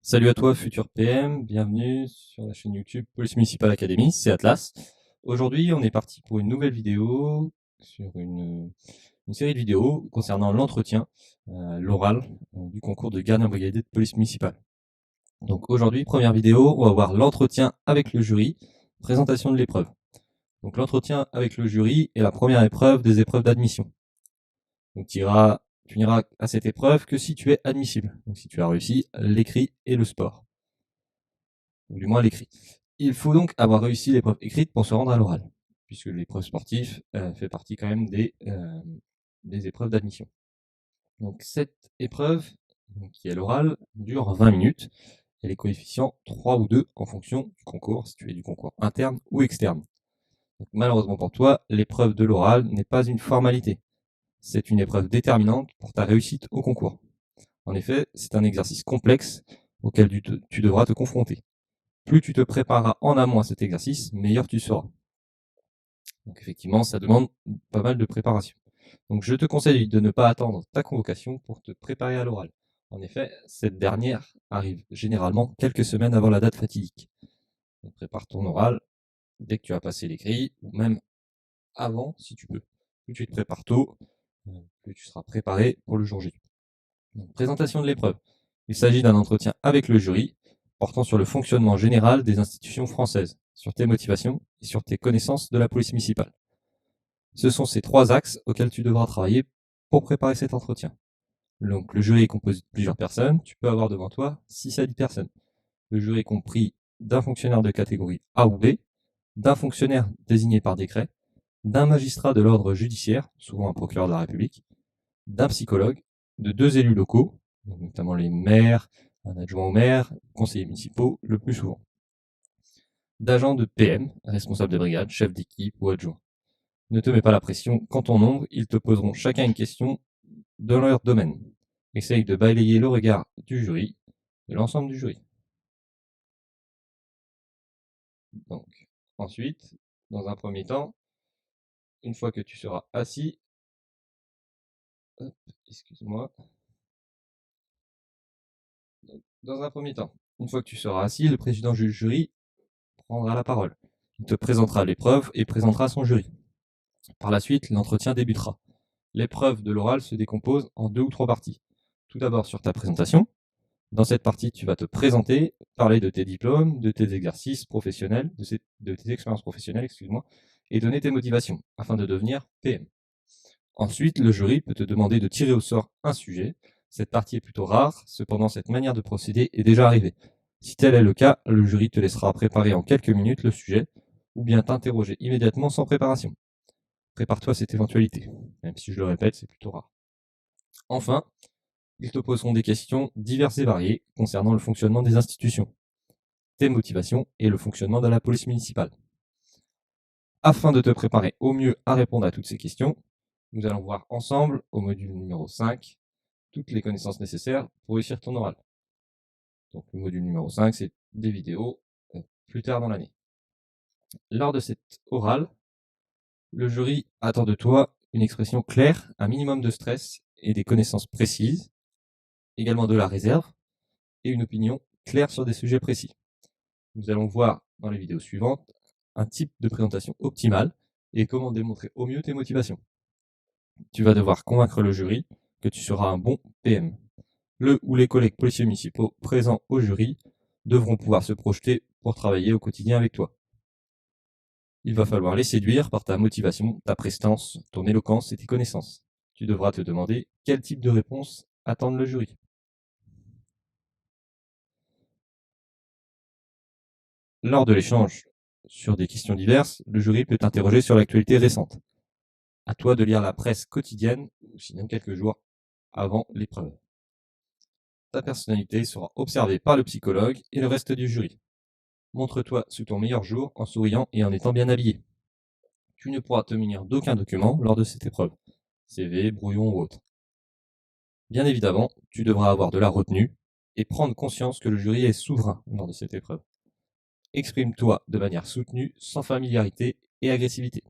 Salut à toi, futur PM, bienvenue sur la chaîne YouTube Police Municipal Academy, c'est Atlas. Aujourd'hui, on est parti pour une nouvelle vidéo sur une série de vidéos concernant l'entretien, l'oral du concours de gardien brigadier de police municipale. Donc aujourd'hui, première vidéo, on va voir l'entretien avec le jury, présentation de l'épreuve. Donc l'entretien avec le jury est la première épreuve des épreuves d'admission. Donc tu n'iras à cette épreuve que si tu es admissible, donc si tu as réussi l'écrit et le sport, ou du moins l'écrit. Il faut donc avoir réussi l'épreuve écrite pour se rendre à l'oral, puisque l'épreuve sportive fait partie quand même des épreuves d'admission. Donc cette épreuve, qui est l'oral, dure 20 minutes, et les coefficients 3 ou 2 en fonction du concours, si tu es du concours interne ou externe. Donc, malheureusement pour toi, l'épreuve de l'oral n'est pas une formalité. C'est une épreuve déterminante pour ta réussite au concours. En effet, c'est un exercice complexe auquel tu devras te confronter. Plus tu te prépareras en amont à cet exercice, meilleur tu seras. Donc effectivement, ça demande pas mal de préparation. Donc je te conseille de ne pas attendre ta convocation pour te préparer à l'oral. En effet, cette dernière arrive généralement quelques semaines avant la date fatidique. Donc prépare ton oral dès que tu as passé l'écrit, ou même avant si tu peux. Plus tu te prépares tôt, plus tu seras préparé pour le jour J. Donc, présentation de l'épreuve. Il s'agit d'un entretien avec le jury portant sur le fonctionnement général des institutions françaises, sur tes motivations et sur tes connaissances de la police municipale. Ce sont ces trois axes auxquels tu devras travailler pour préparer cet entretien. Donc, le jury est composé de plusieurs personnes. Tu peux avoir devant toi 6 à 10 personnes. Le jury est compris d'un fonctionnaire de catégorie A ou B, d'un fonctionnaire désigné par décret, d'un magistrat de l'ordre judiciaire, souvent un procureur de la République, d'un psychologue, de 2 élus locaux, notamment les maires, un adjoint au maire, conseillers municipaux le plus souvent, d'agents de PM, responsables de brigade, chefs d'équipe ou adjoints. Ne te mets pas la pression, quand ton nombre, ils te poseront chacun une question dans leur domaine. Essaye de balayer le regard du jury, de l'ensemble du jury. Donc, ensuite, dans un premier temps, une fois que tu seras assis, excuse-moi, dans un premier temps, une fois que tu seras assis, le président du jury prendra la parole. Il te présentera l'épreuve et présentera son jury. Par la suite, l'entretien débutera. L'épreuve de l'oral se décompose en 2 ou 3 parties. Tout d'abord sur ta présentation. Dans cette partie, tu vas te présenter, parler de tes diplômes, de tes exercices professionnels, de tes expériences professionnelles, excuse-moi, et donner tes motivations afin de devenir PM. Ensuite, le jury peut te demander de tirer au sort un sujet. Cette partie est plutôt rare, cependant cette manière de procéder est déjà arrivée. Si tel est le cas, le jury te laissera préparer en quelques minutes le sujet, ou bien t'interroger immédiatement sans préparation. Prépare-toi à cette éventualité, même si je le répète, c'est plutôt rare. Enfin, ils te poseront des questions diverses et variées concernant le fonctionnement des institutions, tes motivations et le fonctionnement de la police municipale. Afin de te préparer au mieux à répondre à toutes ces questions, nous allons voir ensemble, au module numéro 5, toutes les connaissances nécessaires pour réussir ton oral. Donc le module numéro 5, c'est des vidéos plus tard dans l'année. Lors de cette orale, le jury attend de toi une expression claire, un minimum de stress et des connaissances précises, également de la réserve et une opinion claire sur des sujets précis. Nous allons voir dans les vidéos suivantes un type de présentation optimale et comment démontrer au mieux tes motivations. Tu vas devoir convaincre le jury que tu seras un bon PM. Le ou les collègues policiers municipaux présents au jury devront pouvoir se projeter pour travailler au quotidien avec toi. Il va falloir les séduire par ta motivation, ta prestance, ton éloquence et tes connaissances. Tu devras te demander quel type de réponse attend le jury. Lors de l'échange sur des questions diverses, le jury peut t'interroger sur l'actualité récente. À toi de lire la presse quotidienne, ou sinon quelques jours avant l'épreuve. Ta personnalité sera observée par le psychologue et le reste du jury. Montre-toi sous ton meilleur jour en souriant et en étant bien habillé. Tu ne pourras te munir d'aucun document lors de cette épreuve, CV, brouillon ou autre. Bien évidemment, tu devras avoir de la retenue et prendre conscience que le jury est souverain lors de cette épreuve. Exprime-toi de manière soutenue, sans familiarité et agressivité.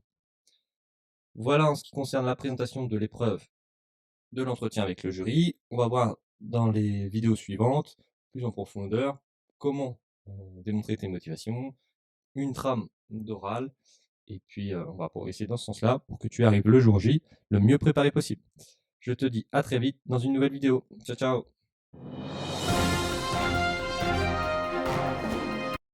Voilà en ce qui concerne la présentation de l'épreuve de l'entretien avec le jury. On va voir dans les vidéos suivantes plus en profondeur comment démontrer tes motivations, une trame d'oral, et puis on va progresser dans ce sens-là pour que tu arrives le jour J le mieux préparé possible. Je te dis à très vite dans une nouvelle vidéo. Ciao, ciao!